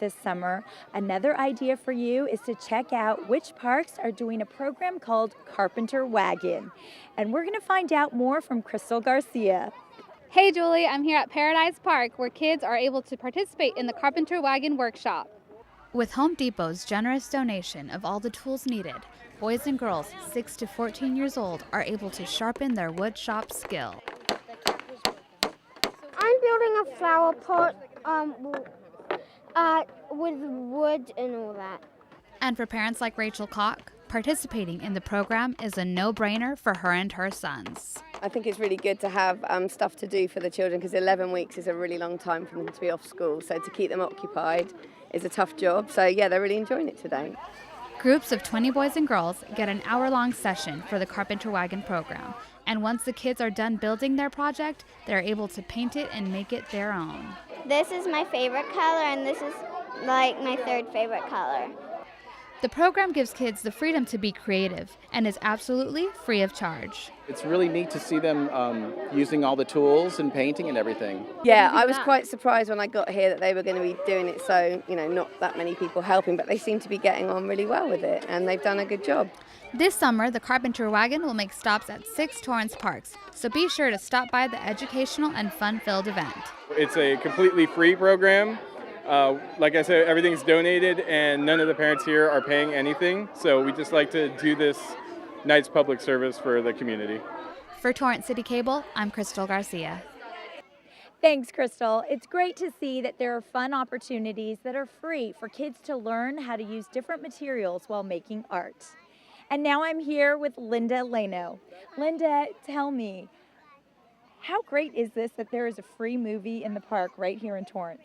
this summer, another idea for you is to check out which parks are doing a program called Carpenter Wagon. And we're going to find out more from Crystal Garcia. Hey Julie, I'm here at Paradise Park where kids are able to participate in the Carpenter Wagon workshop. With Home Depot's generous donation of all the tools needed, boys and girls 6 to 14 years old are able to sharpen their wood shop skill. I'm building a flower pot with wood and all that. And for parents like Rachel Koch, participating in the program is a no-brainer for her and her sons. I think it's really good to have stuff to do for the children because 11 weeks is a really long time for them to be off school. So to keep them occupied is a tough job. So yeah, they're really enjoying it today. Groups of 20 boys and girls get an hour-long session for the Carpenter Wagon program. And once the kids are done building their project, they're able to paint it and make it their own. This is my favorite color, and this is like my third favorite color. The program gives kids the freedom to be creative and is absolutely free of charge. It's really neat to see them using all the tools and painting and everything. Yeah, I was quite surprised when I got here that they were going to be doing it so, not that many people helping, but they seem to be getting on really well with it and they've done a good job. This summer, the Carpenter Wagon will make stops at 6 Torrance parks, so be sure to stop by the educational and fun-filled event. It's a completely free program. Like I said, everything's donated and none of the parents here are paying anything. So we just like to do this nice public service for the community. For Torrance City Cable, I'm Crystal Garcia. Thanks, Crystal. It's great to see that there are fun opportunities that are free for kids to learn how to use different materials while making art. And now I'm here with Linda Leno. Linda, tell me, how great is this that there is a free movie in the park right here in Torrance?